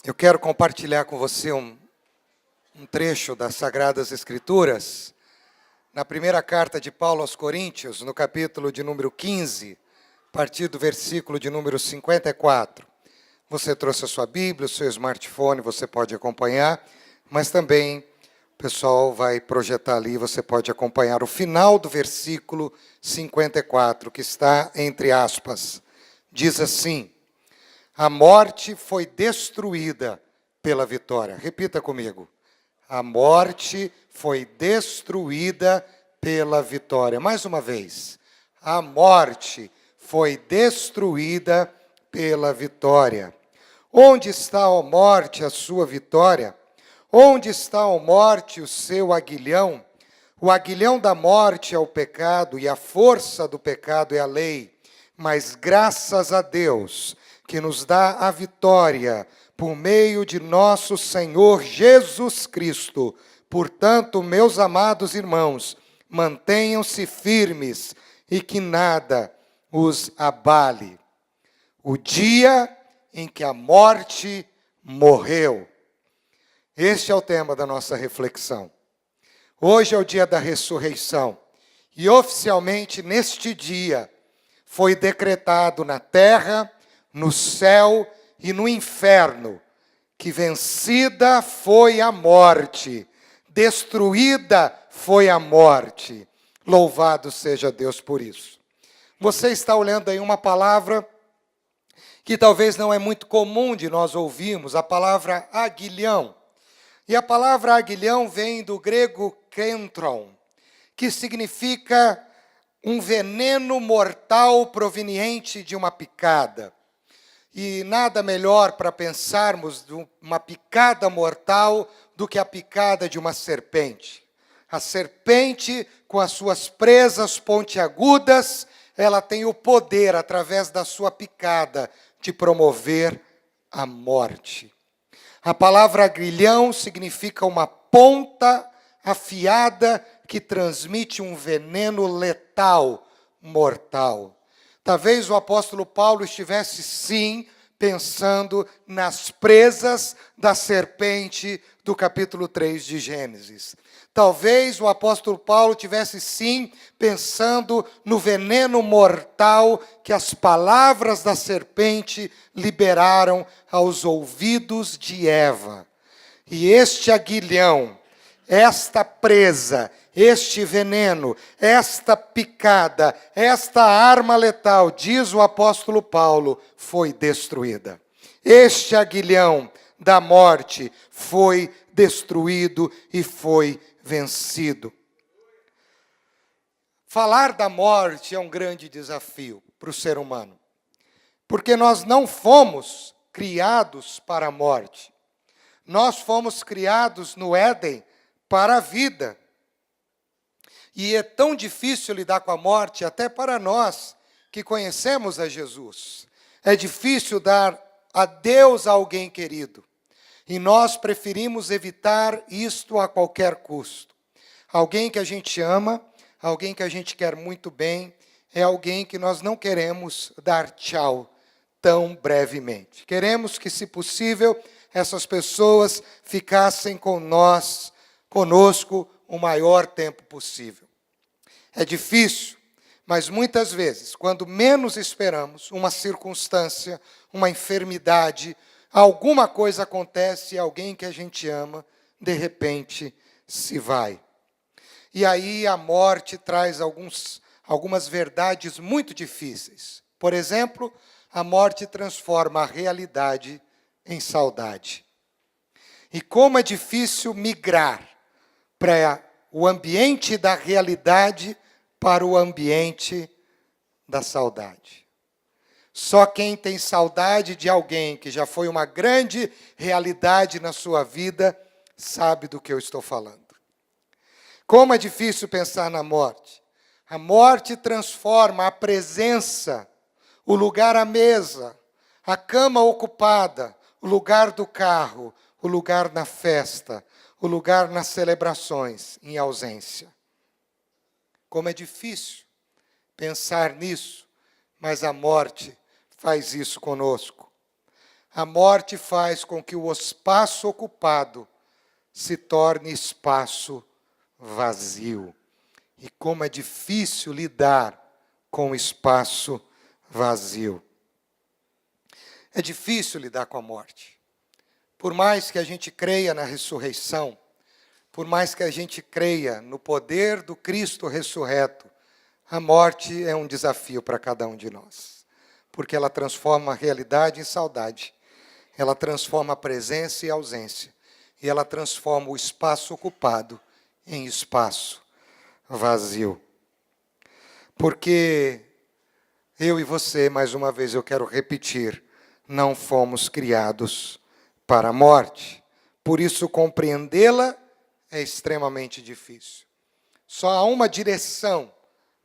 Eu quero compartilhar com você um trecho das Sagradas Escrituras, na primeira carta de Paulo aos Coríntios, no capítulo de número 15, a partir do versículo de número 54. Você trouxe a sua Bíblia, o seu smartphone, você pode acompanhar, mas também o pessoal vai projetar ali, você pode acompanhar o final do versículo 54, que está entre aspas. Diz assim: a morte foi destruída pela vitória. Repita comigo. A morte foi destruída pela vitória. Mais uma vez. A morte foi destruída pela vitória. Onde está, ó morte, a sua vitória? Onde está, ó morte, o seu aguilhão? O aguilhão da morte é o pecado, e a força do pecado é a lei. Mas graças a Deus, que nos dá a vitória por meio de nosso Senhor Jesus Cristo. Portanto, meus amados irmãos, mantenham-se firmes e que nada os abale. O dia em que a morte morreu. Este é o tema da nossa reflexão. Hoje é o dia da ressurreição. E oficialmente, neste dia, foi decretado na terra, no céu e no inferno, que vencida foi a morte, destruída foi a morte. Louvado seja Deus por isso. Você está olhando aí uma palavra que talvez não é muito comum de nós ouvirmos, a palavra aguilhão. E a palavra aguilhão vem do grego kentron, que significa um veneno mortal proveniente de uma picada. E nada melhor para pensarmos de uma picada mortal do que a picada de uma serpente. A serpente, com as suas presas pontiagudas, ela tem o poder, através da sua picada, de promover a morte. A palavra aguilhão significa uma ponta afiada que transmite um veneno letal, mortal. Talvez o apóstolo Paulo estivesse, sim, pensando nas presas da serpente do capítulo 3 de Gênesis. Talvez o apóstolo Paulo tivesse, sim, pensando no veneno mortal que as palavras da serpente liberaram aos ouvidos de Eva. E este aguilhão, esta presa, este veneno, esta picada, esta arma letal, diz o apóstolo Paulo, foi destruída. Este aguilhão da morte foi destruído e foi vencido. Falar da morte é um grande desafio para o ser humano, porque nós não fomos criados para a morte. Nós fomos criados no Éden para a vida. E é tão difícil lidar com a morte, até para nós que conhecemos a Jesus. É difícil dar adeus a alguém querido. E nós preferimos evitar isto a qualquer custo. Alguém que a gente ama, alguém que a gente quer muito bem, é alguém que nós não queremos dar tchau tão brevemente. Queremos que, se possível, essas pessoas ficassem conosco o maior tempo possível. É difícil, mas muitas vezes, quando menos esperamos, uma circunstância, uma enfermidade, alguma coisa acontece e alguém que a gente ama, de repente, se vai. E aí a morte traz algumas verdades muito difíceis. Por exemplo, a morte transforma a realidade em saudade. E como é difícil migrar para o ambiente da realidade para o ambiente da saudade. Só quem tem saudade de alguém que já foi uma grande realidade na sua vida sabe do que eu estou falando. Como é difícil pensar na morte. A morte transforma a presença, o lugar à mesa, a cama ocupada, o lugar do carro, o lugar na festa, o lugar nas celebrações, em ausência. Como é difícil pensar nisso, mas a morte faz isso conosco. A morte faz com que o espaço ocupado se torne espaço vazio. E como é difícil lidar com o espaço vazio. É difícil lidar com a morte. Por mais que a gente creia na ressurreição, por mais que a gente creia no poder do Cristo ressurreto, a morte é um desafio para cada um de nós. Porque ela transforma a realidade em saudade. Ela transforma a presença em ausência. E ela transforma o espaço ocupado em espaço vazio. Porque eu e você, mais uma vez eu quero repetir, não fomos criados para a morte. Por isso, compreendê-la é extremamente difícil. Só há uma direção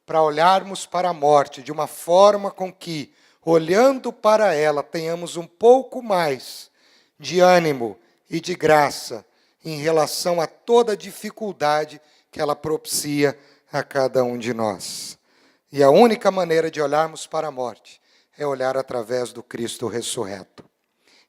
para olharmos para a morte de uma forma com que, olhando para ela, tenhamos um pouco mais de ânimo e de graça em relação a toda a dificuldade que ela propicia a cada um de nós. E a única maneira de olharmos para a morte é olhar através do Cristo ressurreto.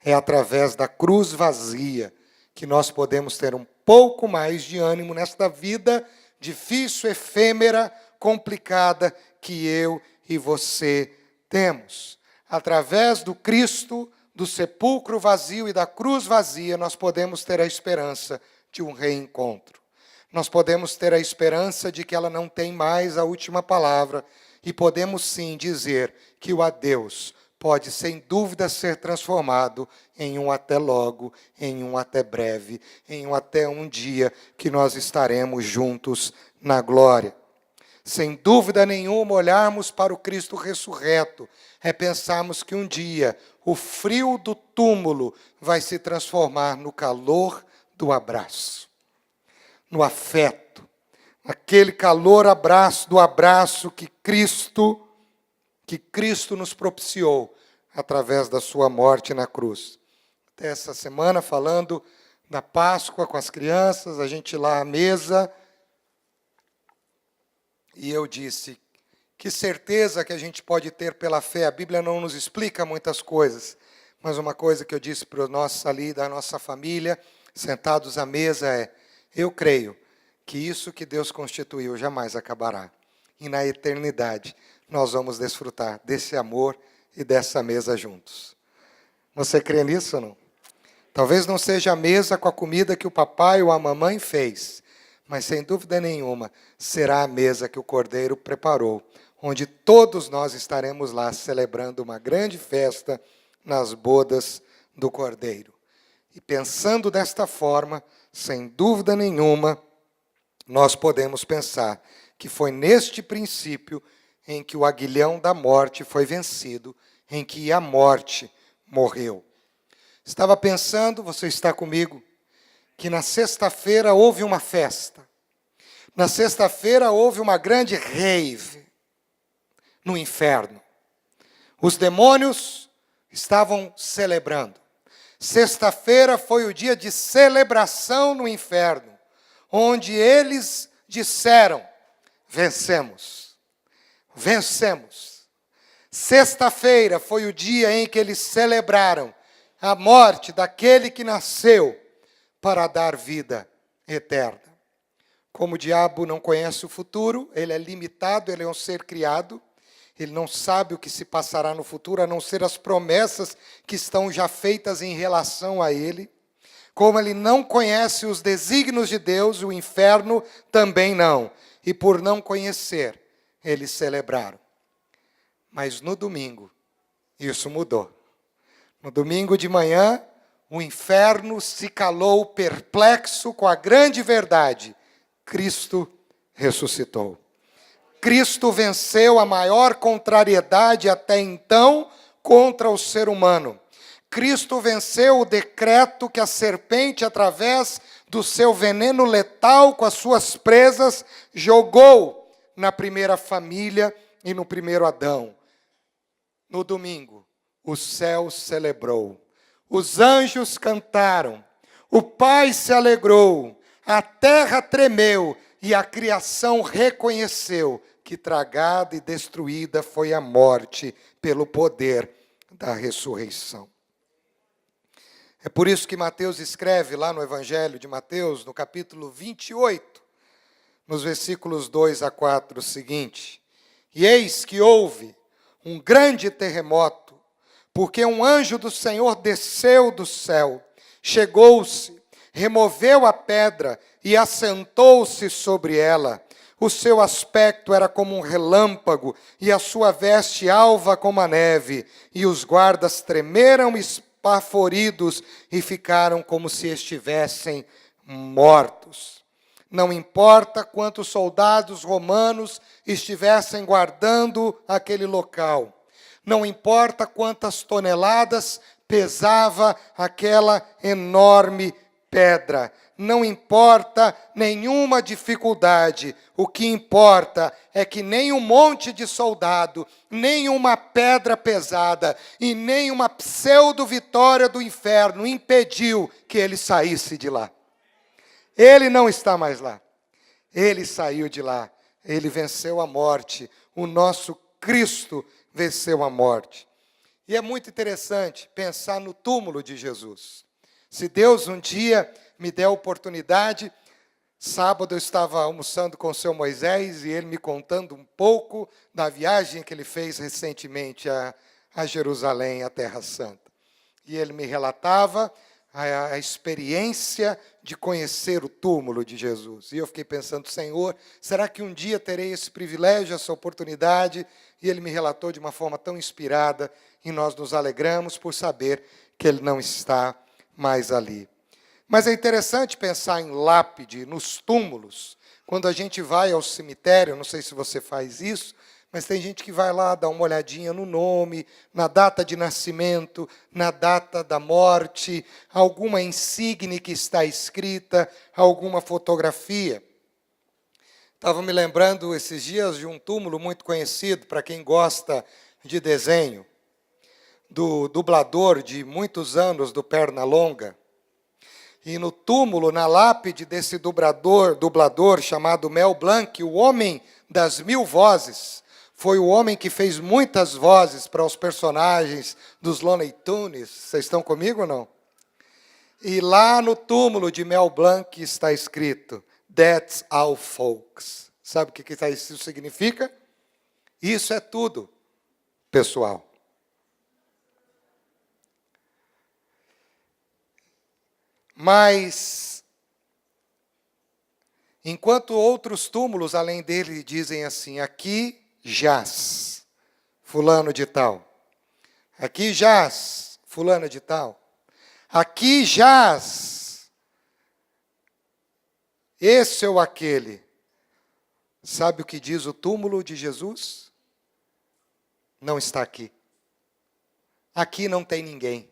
É através da cruz vazia que nós podemos ter um pouco mais de ânimo nesta vida difícil, efêmera, complicada que eu e você temos. Através do Cristo, do sepulcro vazio e da cruz vazia, nós podemos ter a esperança de um reencontro. Nós podemos ter a esperança de que ela não tem mais a última palavra e podemos sim dizer que o adeus pode sem dúvida ser transformado em um até logo, em um até breve, em um até um dia que nós estaremos juntos na glória. Sem dúvida nenhuma, olharmos para o Cristo ressurreto é pensarmos que um dia o frio do túmulo vai se transformar no calor do abraço, no afeto, aquele calor do abraço que Cristo nos propiciou através da sua morte na cruz. Até essa semana, falando da Páscoa com as crianças, a gente lá à mesa, e eu disse, que certeza que a gente pode ter pela fé. A Bíblia não nos explica muitas coisas, mas uma coisa que eu disse para nós ali da nossa família, sentados à mesa, é: eu creio que isso que Deus constituiu jamais acabará. E na eternidade nós vamos desfrutar desse amor e dessa mesa juntos. Você crê nisso ou não? Talvez não seja a mesa com a comida que o papai ou a mamãe fez, mas sem dúvida nenhuma será a mesa que o Cordeiro preparou, onde todos nós estaremos lá celebrando uma grande festa nas bodas do Cordeiro. E pensando desta forma, sem dúvida nenhuma, nós podemos pensar que foi neste princípio em que o aguilhão da morte foi vencido, em que a morte morreu. Estava pensando, você está comigo, que na sexta-feira houve uma festa. Na sexta-feira houve uma grande rave no inferno. Os demônios estavam celebrando. Sexta-feira foi o dia de celebração no inferno, onde eles disseram: vencemos, vencemos. Sexta-feira foi o dia em que eles celebraram a morte daquele que nasceu para dar vida eterna. Como o diabo não conhece o futuro, ele é limitado, ele é um ser criado, ele não sabe o que se passará no futuro, a não ser as promessas que estão já feitas em relação a ele. Como ele não conhece os desígnios de Deus, o inferno também não. E por não conhecer, eles celebraram. Mas no domingo, isso mudou. No domingo de manhã, o inferno se calou perplexo com a grande verdade: Cristo ressuscitou. Cristo venceu a maior contrariedade até então contra o ser humano. Cristo venceu o decreto que a serpente, através do seu veneno letal com as suas presas, jogou na primeira família e no primeiro Adão. No domingo, o céu celebrou, os anjos cantaram, o Pai se alegrou, a terra tremeu e a criação reconheceu que tragada e destruída foi a morte pelo poder da ressurreição. É por isso que Mateus escreve lá no Evangelho de Mateus, no capítulo 28, nos versículos 2 a 4, o seguinte: E eis que houve um grande terremoto, porque um anjo do Senhor desceu do céu, chegou-se, removeu a pedra e assentou-se sobre ela. O seu aspecto era como um relâmpago, e a sua veste alva como a neve. E os guardas tremeram esbaforidos e ficaram como se estivessem mortos. Não importa quantos soldados romanos estivessem guardando aquele local. Não importa quantas toneladas pesava aquela enorme pedra. Não importa nenhuma dificuldade. O que importa é que nem um monte de soldado, nem uma pedra pesada e nem uma pseudo-vitória do inferno impediu que ele saísse de lá. Ele não está mais lá. Ele saiu de lá. Ele venceu a morte. O nosso Cristo venceu a morte. E é muito interessante pensar no túmulo de Jesus. Se Deus um dia me der a oportunidade, sábado eu estava almoçando com o seu Moisés e ele me contando um pouco da viagem que ele fez recentemente a Jerusalém, a Terra Santa. E ele me relatava a experiência de conhecer o túmulo de Jesus. E eu fiquei pensando, Senhor, será que um dia terei esse privilégio, essa oportunidade? E ele me relatou de uma forma tão inspirada, e nós nos alegramos por saber que ele não está mais ali. Mas é interessante pensar em lápide, nos túmulos. Quando a gente vai ao cemitério, não sei se você faz isso, mas tem gente que vai lá dar uma olhadinha no nome, na data de nascimento, na data da morte, alguma insígnia que está escrita, alguma fotografia. Estava me lembrando esses dias de um túmulo muito conhecido, para quem gosta de desenho, do dublador de muitos anos do Pernalonga. E no túmulo, na lápide desse dublador chamado Mel Blanc, o homem das 1000 vozes, foi o homem que fez muitas vozes para os personagens dos Looney Tunes. Vocês estão comigo ou não? E lá no túmulo de Mel Blanc está escrito, That's all, folks. Sabe o que isso significa? Isso é tudo, pessoal. Mas, enquanto outros túmulos, além dele, dizem assim, aqui jaz fulano de tal. Aqui jaz fulano de tal. Aqui jaz esse ou aquele. Sabe o que diz o túmulo de Jesus? Não está aqui. Aqui não tem ninguém.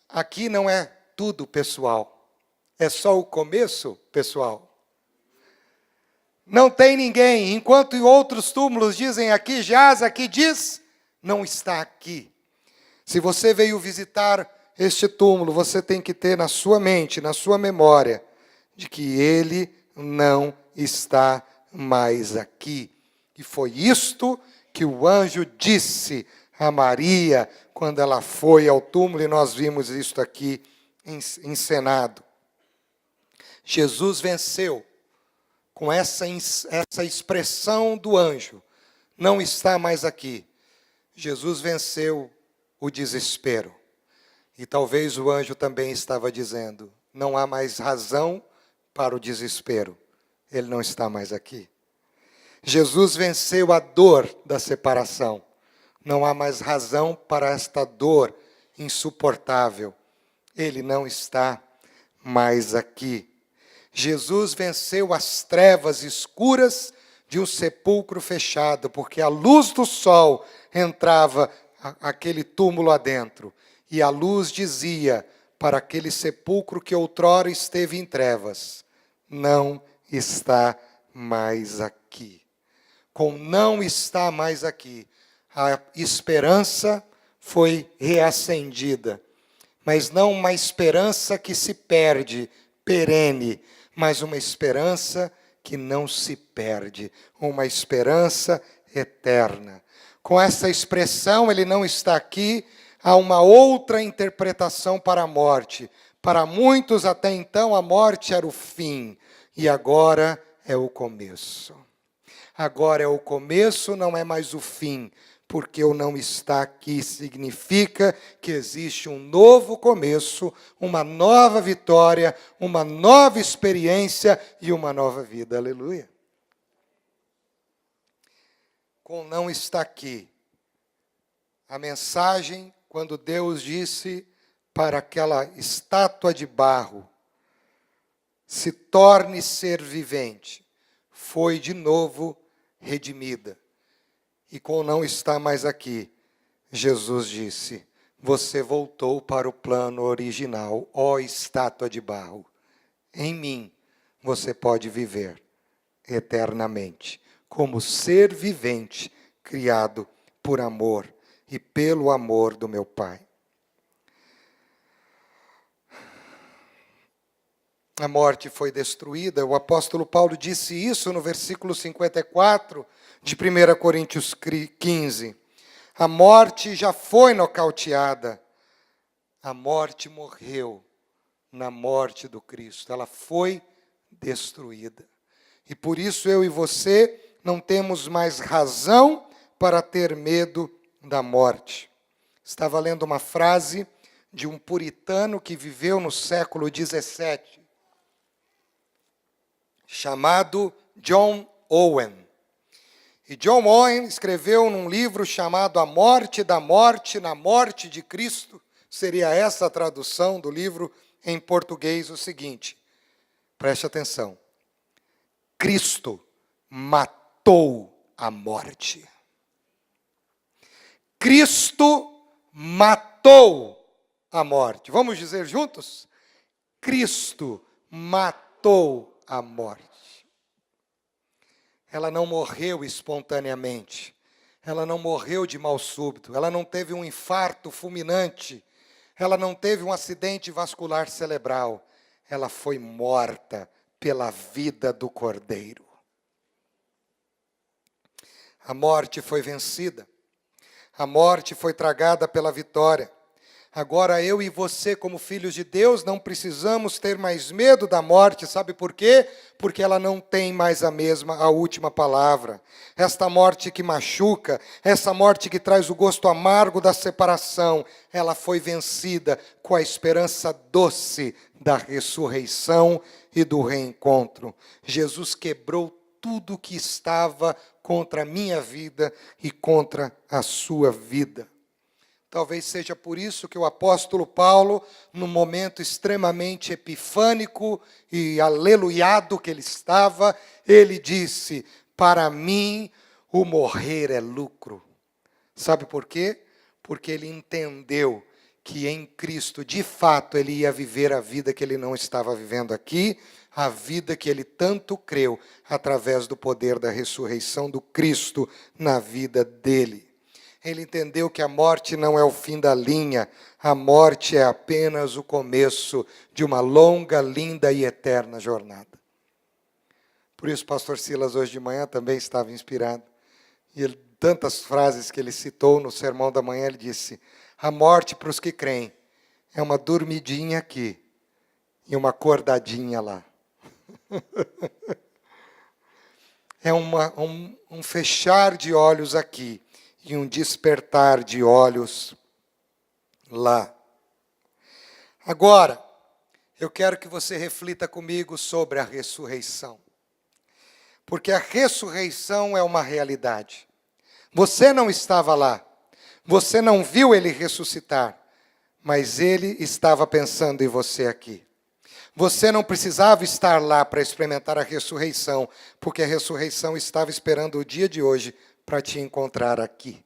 Aqui não é tudo, pessoal. É só o começo, pessoal. Não tem ninguém. Enquanto em outros túmulos dizem aqui jaz, aqui diz, não está aqui. Se você veio visitar este túmulo, você tem que ter na sua mente, na sua memória, de que ele não está mais aqui. E foi isto que o anjo disse a Maria quando ela foi ao túmulo, e nós vimos isto aqui encenado. Jesus venceu com essa expressão do anjo, não está mais aqui. Jesus venceu o desespero. E talvez o anjo também estava dizendo, não há mais razão para o desespero. Ele não está mais aqui. Jesus venceu a dor da separação. Não há mais razão para esta dor insuportável. Ele não está mais aqui. Jesus venceu as trevas escuras de um sepulcro fechado, porque a luz do sol entrava aquele túmulo adentro, e a luz dizia para aquele sepulcro que outrora esteve em trevas, não está mais aqui. Com não está mais aqui, a esperança foi reacendida, mas não uma esperança que se perde, perene, mas uma esperança que não se perde, uma esperança eterna. Com essa expressão, ele não está aqui, há uma outra interpretação para a morte. Para muitos, até então, a morte era o fim, e agora é o começo. Agora é o começo, não é mais o fim, porque o não está aqui significa que existe um novo começo, uma nova vitória, uma nova experiência e uma nova vida. Aleluia. Com não está aqui, a mensagem, quando Deus disse para aquela estátua de barro, se torne ser vivente, foi de novo redimida. E com não está mais aqui, Jesus disse, você voltou para o plano original, ó estátua de barro. Em mim você pode viver eternamente, como ser vivente, criado por amor e pelo amor do meu Pai. A morte foi destruída, o apóstolo Paulo disse isso no versículo 54 de 1 Coríntios 15. A morte já foi nocauteada, a morte morreu na morte do Cristo, ela foi destruída. E por isso eu e você não temos mais razão para ter medo da morte. Estava lendo uma frase de um puritano que viveu no século 17, chamado John Owen. E John Owen escreveu num livro chamado A Morte da Morte na Morte de Cristo, seria essa a tradução do livro em português, o seguinte, preste atenção, Cristo matou a morte. Cristo matou a morte. Vamos dizer juntos? Cristo matou a morte. Ela não morreu espontaneamente. Ela não morreu de mal súbito. Ela não teve um infarto fulminante. Ela não teve um acidente vascular cerebral. Ela foi morta pela vida do Cordeiro. A morte foi vencida. A morte foi tragada pela vitória. Agora eu e você, como filhos de Deus, não precisamos ter mais medo da morte, sabe por quê? Porque ela não tem mais a última palavra. Esta morte que machuca, essa morte que traz o gosto amargo da separação, ela foi vencida com a esperança doce da ressurreição e do reencontro. Jesus quebrou tudo que estava contra a minha vida e contra a sua vida. Talvez seja por isso que o apóstolo Paulo, num momento extremamente epifânico e aleluiado que ele estava, ele disse, para mim o morrer é lucro. Sabe por quê? Porque ele entendeu que em Cristo, de fato, ele ia viver a vida que ele não estava vivendo aqui, a vida que ele tanto creu, através do poder da ressurreição do Cristo na vida dele. Ele entendeu que a morte não é o fim da linha, a morte é apenas o começo de uma longa, linda e eterna jornada. Por isso, o pastor Silas, hoje de manhã, também estava inspirado. E tantas frases que ele citou no sermão da manhã, ele disse, a morte para os que creem é uma dormidinha aqui e uma acordadinha lá. É um fechar de olhos aqui e um despertar de olhos lá. Agora, eu quero que você reflita comigo sobre a ressurreição. Porque a ressurreição é uma realidade. Você não estava lá. Você não viu ele ressuscitar. Mas ele estava pensando em você aqui. Você não precisava estar lá para experimentar a ressurreição, porque a ressurreição estava esperando o dia de hoje para te encontrar aqui.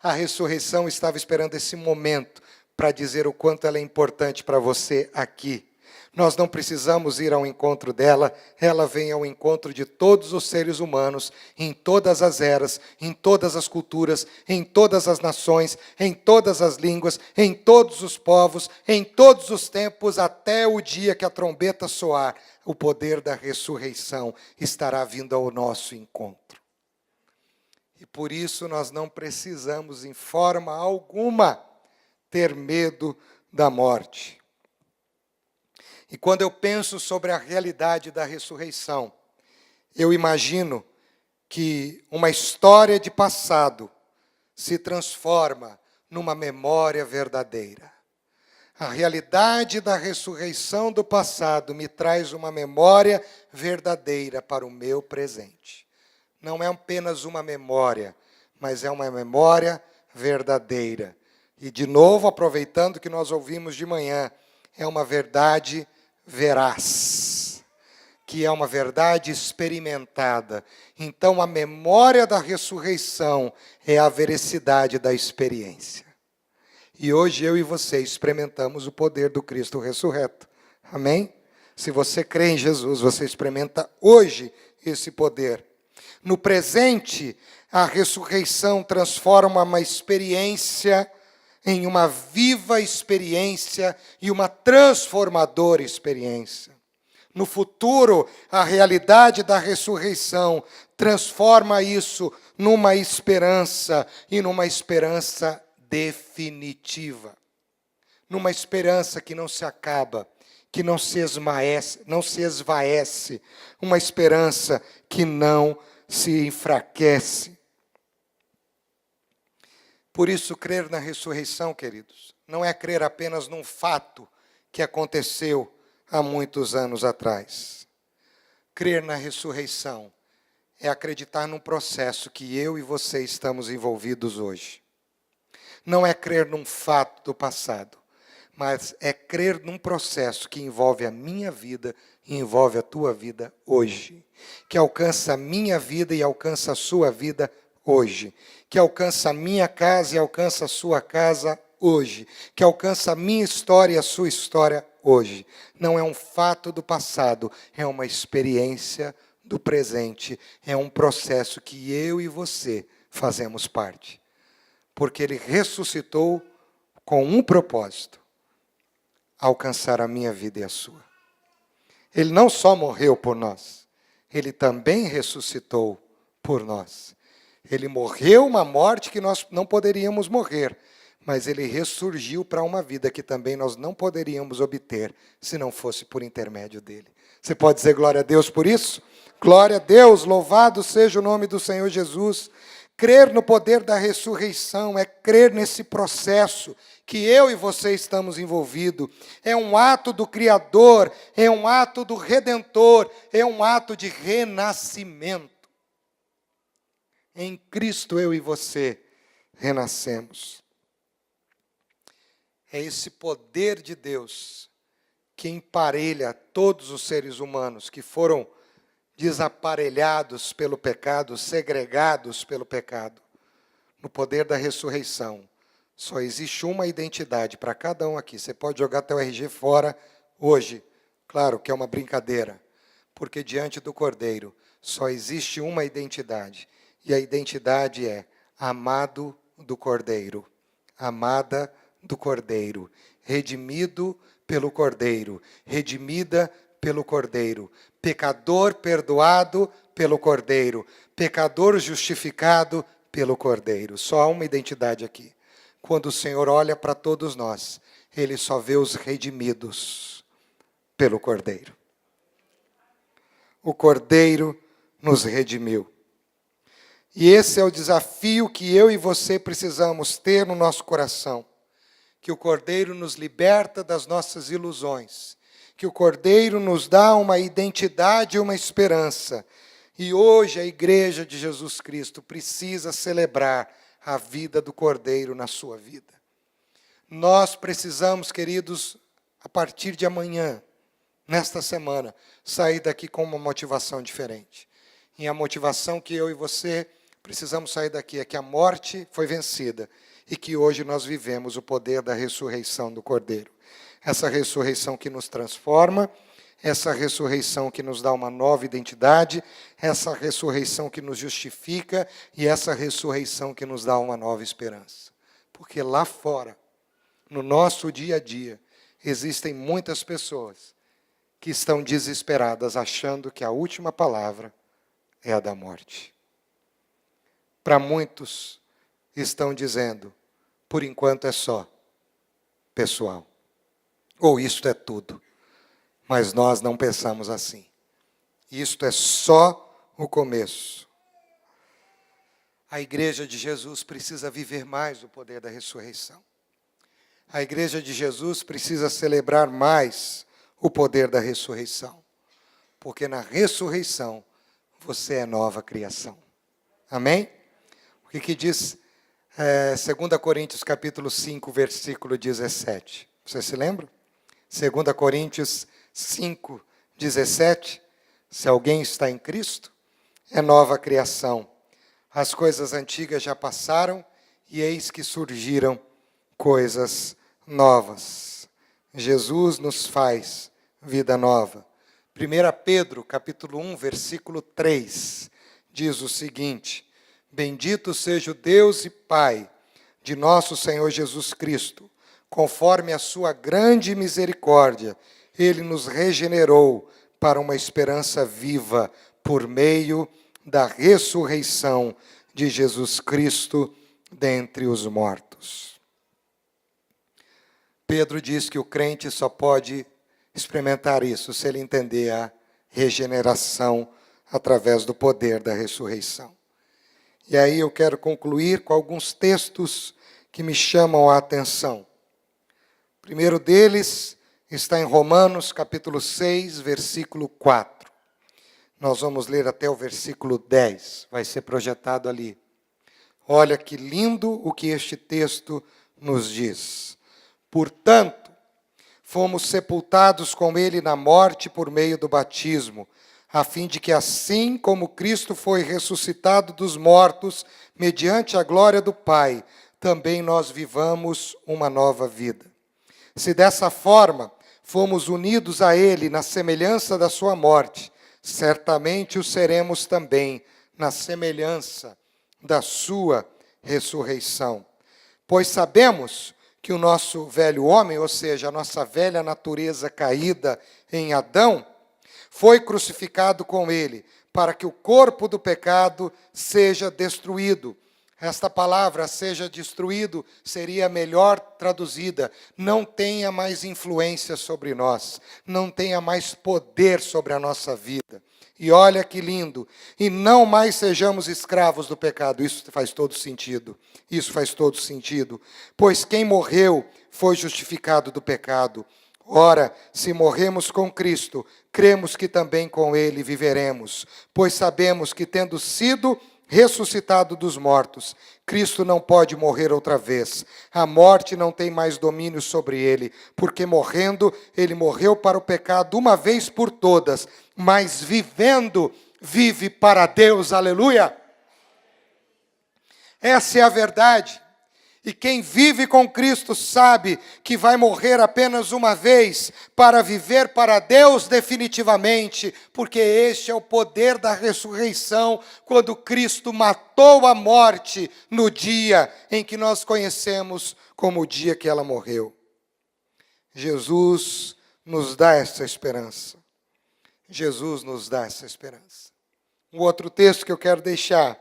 A ressurreição estava esperando esse momento para dizer o quanto ela é importante para você aqui. Nós não precisamos ir ao encontro dela, ela vem ao encontro de todos os seres humanos, em todas as eras, em todas as culturas, em todas as nações, em todas as línguas, em todos os povos, em todos os tempos, até o dia que a trombeta soar, o poder da ressurreição estará vindo ao nosso encontro. E por isso nós não precisamos, em forma alguma, ter medo da morte. E quando eu penso sobre a realidade da ressurreição, eu imagino que uma história de passado se transforma numa memória verdadeira. A realidade da ressurreição do passado me traz uma memória verdadeira para o meu presente. Não é apenas uma memória, mas é uma memória verdadeira. E, de novo, aproveitando que nós ouvimos de manhã, é uma verdade veraz, que é uma verdade experimentada. Então, a memória da ressurreição é a veracidade da experiência. E hoje eu e você experimentamos o poder do Cristo ressurreto. Amém? Se você crê em Jesus, você experimenta hoje esse poder. No presente, a ressurreição transforma uma experiência em uma viva experiência e uma transformadora experiência. No futuro, a realidade da ressurreição transforma isso numa esperança e numa esperança definitiva. Numa esperança que não se acaba, que não se esvaece, uma esperança que não se enfraquece. Por isso, crer na ressurreição, queridos, não é crer apenas num fato que aconteceu há muitos anos atrás. Crer na ressurreição é acreditar num processo que eu e você estamos envolvidos hoje. Não é crer num fato do passado, mas é crer num processo que envolve a minha vida e envolve a tua vida hoje. Que alcança a minha vida e alcança a sua vida hoje. Que alcança a minha casa e alcança a sua casa hoje. Que alcança a minha história e a sua história hoje. Não é um fato do passado, é uma experiência do presente. É um processo que eu e você fazemos parte. Porque Ele ressuscitou com um propósito: alcançar a minha vida e a sua. Ele não só morreu por nós, Ele também ressuscitou por nós. Ele morreu uma morte que nós não poderíamos morrer, mas Ele ressurgiu para uma vida que também nós não poderíamos obter, se não fosse por intermédio dEle. Você pode dizer glória a Deus por isso? Glória a Deus, louvado seja o nome do Senhor Jesus. Crer no poder da ressurreição é crer nesse processo que eu e você estamos envolvidos. É um ato do Criador, é um ato do Redentor, é um ato de renascimento. Em Cristo eu e você renascemos. É esse poder de Deus que emparelha todos os seres humanos que foram desaparelhados pelo pecado, segregados pelo pecado. No poder da ressurreição, só existe uma identidade para cada um aqui. Você pode jogar teu RG fora hoje. Claro que é uma brincadeira, porque diante do Cordeiro só existe uma identidade. E a identidade é amado do Cordeiro, amada do Cordeiro, redimido pelo Cordeiro, redimida pelo Cordeiro, pecador perdoado pelo Cordeiro, pecador justificado pelo Cordeiro. Só há uma identidade aqui. Quando o Senhor olha para todos nós, Ele só vê os redimidos pelo Cordeiro. O Cordeiro nos redimiu. E esse é o desafio que eu e você precisamos ter no nosso coração. Que o Cordeiro nos liberta das nossas ilusões. Que o Cordeiro nos dá uma identidade e uma esperança. E hoje a Igreja de Jesus Cristo precisa celebrar a vida do Cordeiro na sua vida. Nós precisamos, queridos, a partir de amanhã, nesta semana, sair daqui com uma motivação diferente. E a motivação que eu e você precisamos sair daqui é que a morte foi vencida e que hoje nós vivemos o poder da ressurreição do Cordeiro. Essa ressurreição que nos transforma, essa ressurreição que nos dá uma nova identidade, essa ressurreição que nos justifica e essa ressurreição que nos dá uma nova esperança. Porque lá fora, no nosso dia a dia, existem muitas pessoas que estão desesperadas, achando que a última palavra é a da morte. Para muitos, estão dizendo, por enquanto é só, pessoal. Ou isto é tudo. Mas nós não pensamos assim. Isto é só o começo. A igreja de Jesus precisa viver mais o poder da ressurreição. A igreja de Jesus precisa celebrar mais o poder da ressurreição. Porque na ressurreição você é nova criação. Amém? O que diz 2 Coríntios capítulo 5, versículo 17? Você se lembra? 2 Coríntios 5, 17. Se alguém está em Cristo, é nova criação. As coisas antigas já passaram e eis que surgiram coisas novas. Jesus nos faz vida nova. 1 Pedro, capítulo 1, versículo 3, diz o seguinte: Bendito seja o Deus e Pai de nosso Senhor Jesus Cristo, conforme a sua grande misericórdia, Ele nos regenerou para uma esperança viva por meio da ressurreição de Jesus Cristo dentre os mortos. Pedro diz que o crente só pode experimentar isso se ele entender a regeneração através do poder da ressurreição. E aí eu quero concluir com alguns textos que me chamam a atenção. O primeiro deles está em Romanos, capítulo 6, versículo 4. Nós vamos ler até o versículo 10, vai ser projetado ali. Olha que lindo o que este texto nos diz. Portanto, fomos sepultados com ele na morte por meio do batismo, a fim de que assim como Cristo foi ressuscitado dos mortos, mediante a glória do Pai, também nós vivamos uma nova vida. Se dessa forma fomos unidos a ele na semelhança da sua morte, certamente o seremos também na semelhança da sua ressurreição. Pois sabemos que o nosso velho homem, ou seja, a nossa velha natureza caída em Adão, foi crucificado com ele, para que o corpo do pecado seja destruído. Esta palavra, seja destruído, seria melhor traduzida: não tenha mais influência sobre nós, não tenha mais poder sobre a nossa vida. E olha que lindo, e não mais sejamos escravos do pecado. Isso faz todo sentido, isso faz todo sentido. Pois quem morreu foi justificado do pecado. Ora, se morremos com Cristo, cremos que também com ele viveremos. Pois sabemos que, tendo sido ressuscitado dos mortos, Cristo não pode morrer outra vez. A morte não tem mais domínio sobre ele, porque morrendo, ele morreu para o pecado uma vez por todas, mas vivendo, vive para Deus. Aleluia! Essa é a verdade. E quem vive com Cristo sabe que vai morrer apenas uma vez para viver para Deus definitivamente, porque este é o poder da ressurreição, quando Cristo matou a morte no dia em que nós conhecemos como o dia que ela morreu. Jesus nos dá essa esperança. Jesus nos dá essa esperança. Um outro texto que eu quero deixar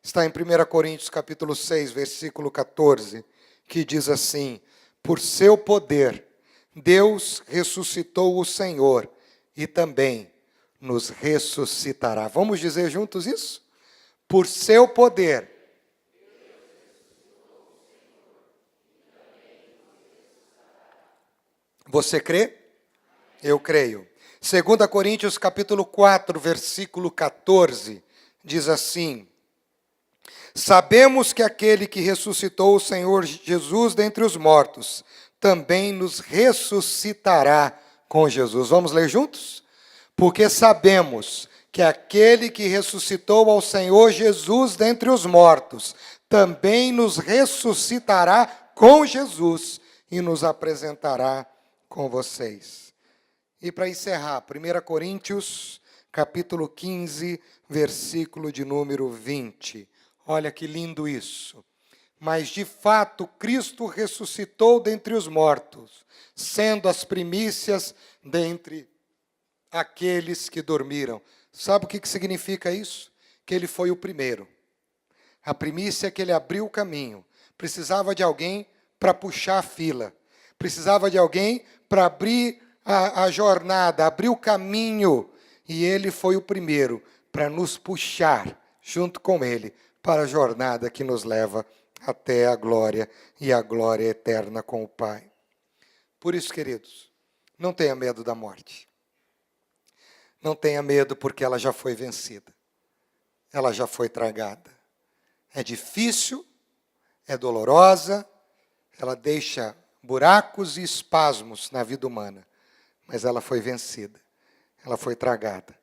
está em 1 Coríntios capítulo 6, versículo 14, que diz assim: por seu poder, Deus ressuscitou o Senhor e também nos ressuscitará. Vamos dizer juntos isso? Por seu poder. Você crê? Eu creio. 2 Coríntios capítulo 4, versículo 14, diz assim: sabemos que aquele que ressuscitou o Senhor Jesus dentre os mortos, também nos ressuscitará com Jesus. Vamos ler juntos? Porque sabemos que aquele que ressuscitou ao Senhor Jesus dentre os mortos, também nos ressuscitará com Jesus e nos apresentará com vocês. E para encerrar, 1 Coríntios, capítulo 15, versículo de número 20. Olha que lindo isso. Mas de fato Cristo ressuscitou dentre os mortos, sendo as primícias dentre aqueles que dormiram. Sabe o que significa isso? Que ele foi o primeiro. A primícia é que ele abriu o caminho. Precisava de alguém para puxar a fila. Precisava de alguém para abrir a jornada, abrir o caminho. E ele foi o primeiro para nos puxar, junto com ele, para a jornada que nos leva até a glória e a glória eterna com o Pai. Por isso, queridos, não tenha medo da morte. Não tenha medo porque ela já foi vencida. Ela já foi tragada. É difícil, é dolorosa, ela deixa buracos e espasmos na vida humana, mas ela foi vencida, ela foi tragada.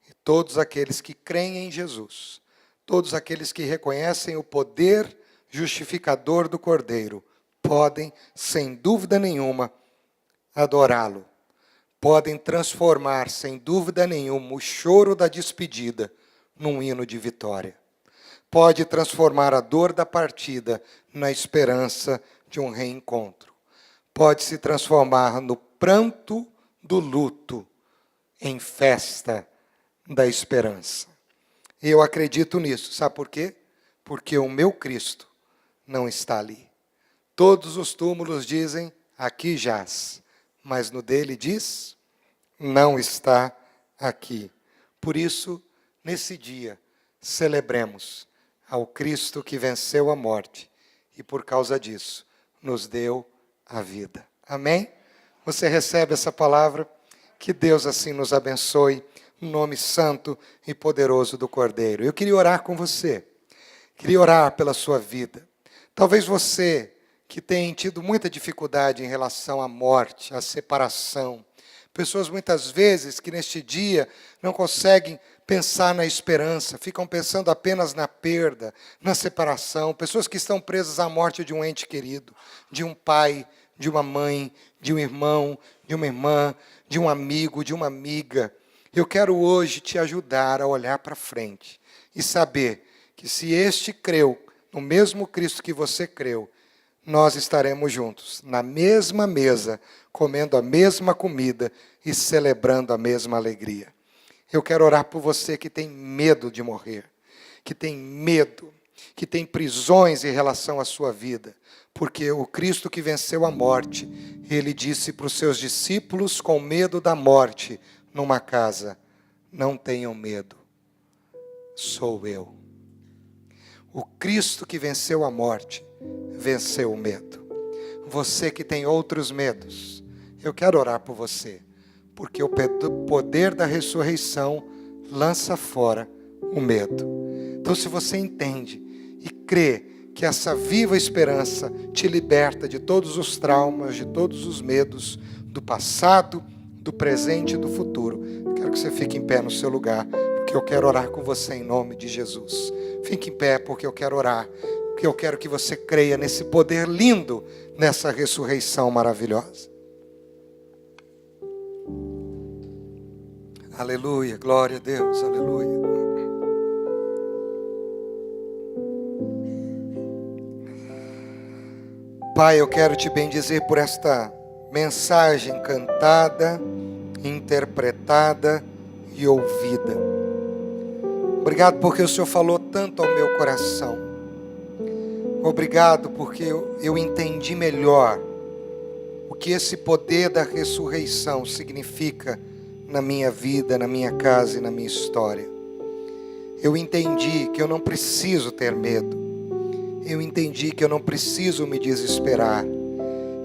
E todos aqueles que creem em Jesus, todos aqueles que reconhecem o poder justificador do Cordeiro, podem, sem dúvida nenhuma, adorá-lo. Podem transformar, sem dúvida nenhuma, o choro da despedida num hino de vitória. Pode transformar a dor da partida na esperança de um reencontro. Pode se transformar no pranto do luto em festa da esperança. E eu acredito nisso. Sabe por quê? Porque o meu Cristo não está ali. Todos os túmulos dizem, aqui jaz. Mas no dele diz, não está aqui. Por isso, nesse dia, celebremos ao Cristo que venceu a morte e, por causa disso, nos deu a vida. Amém? Você recebe essa palavra? Que Deus assim nos abençoe, no nome santo e poderoso do Cordeiro. Eu queria orar com você, queria orar pela sua vida. Talvez você que tem tido muita dificuldade em relação à morte, à separação. Pessoas muitas vezes que neste dia não conseguem pensar na esperança, ficam pensando apenas na perda, na separação. Pessoas que estão presas à morte de um ente querido, de um pai, de uma mãe, de um irmão, de uma irmã, de um amigo, de uma amiga. Eu quero hoje te ajudar a olhar para frente e saber que se este creu no mesmo Cristo que você creu, nós estaremos juntos, na mesma mesa, comendo a mesma comida e celebrando a mesma alegria. Eu quero orar por você que tem medo de morrer, que tem medo, que tem prisões em relação à sua vida, porque o Cristo que venceu a morte, ele disse para os seus discípulos com medo da morte, numa casa, não tenham medo, sou eu. O Cristo que venceu a morte, venceu o medo. Você que tem outros medos, eu quero orar por você, porque o poder da ressurreição lança fora o medo. Então, se você entende e crê que essa viva esperança te liberta de todos os traumas, de todos os medos do passado, do presente e do futuro, quero que você fique em pé no seu lugar, porque eu quero orar com você em nome de Jesus. Fique em pé, porque eu quero orar, porque eu quero que você creia nesse poder lindo, nessa ressurreição maravilhosa. Aleluia, glória a Deus, aleluia. Pai, eu quero te bendizer por esta mensagem cantada, interpretada e ouvida. Obrigado porque o Senhor falou tanto ao meu coração. Obrigado porque eu entendi melhor o que esse poder da ressurreição significa na minha vida, na minha casa e na minha história. Eu entendi que eu não preciso ter medo. Eu entendi que eu não preciso me desesperar.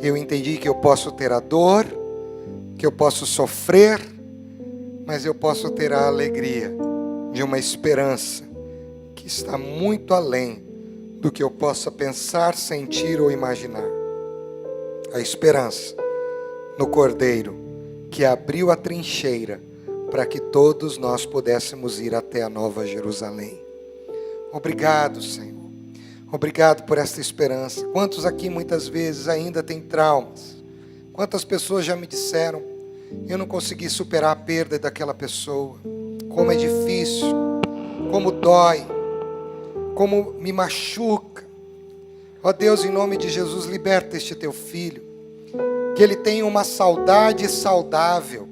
Eu entendi que eu posso ter a dor, que eu posso sofrer, mas eu posso ter a alegria de uma esperança que está muito além do que eu possa pensar, sentir ou imaginar. A esperança no Cordeiro que abriu a trincheira para que todos nós pudéssemos ir até a Nova Jerusalém. Obrigado, Senhor. Obrigado por esta esperança. Quantos aqui muitas vezes ainda têm traumas? Quantas pessoas já me disseram, eu não consegui superar a perda daquela pessoa. Como é difícil, como dói, como me machuca. Ó Deus, em nome de Jesus, liberta este teu filho. Que ele tenha uma saudade saudável.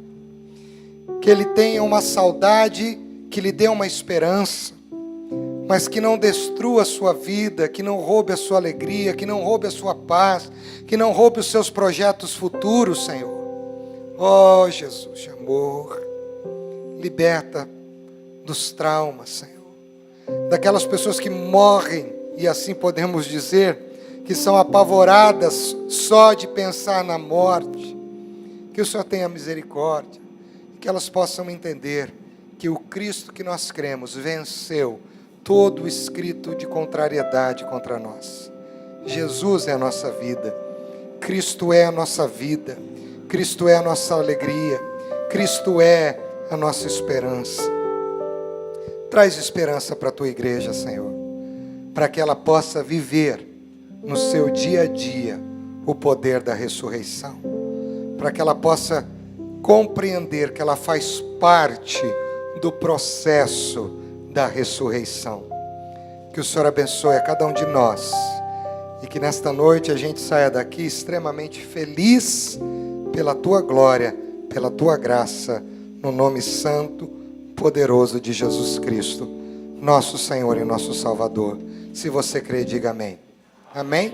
Que ele tenha uma saudade que lhe dê uma esperança. mas que não destrua a sua vida, que não roube a sua alegria, que não roube a sua paz, que não roube os seus projetos futuros, Senhor. Oh, Jesus de amor, liberta dos traumas, Senhor, daquelas pessoas que morrem, e assim podemos dizer, que são apavoradas só de pensar na morte. Que o Senhor tenha misericórdia, que elas possam entender que o Cristo que nós cremos venceu todo o escrito de contrariedade contra nós. Jesus é a nossa vida, Cristo é a nossa vida, Cristo é a nossa alegria, Cristo é a nossa esperança. Traz esperança para a tua igreja, Senhor, para que ela possa viver no seu dia a dia o poder da ressurreição, para que ela possa compreender que ela faz parte do processo da ressurreição. Que o Senhor abençoe a cada um de nós e que nesta noite a gente saia daqui extremamente feliz pela tua glória, pela tua graça, no nome santo, poderoso de Jesus Cristo, nosso Senhor e nosso Salvador. Se você crê, diga amém. Amém?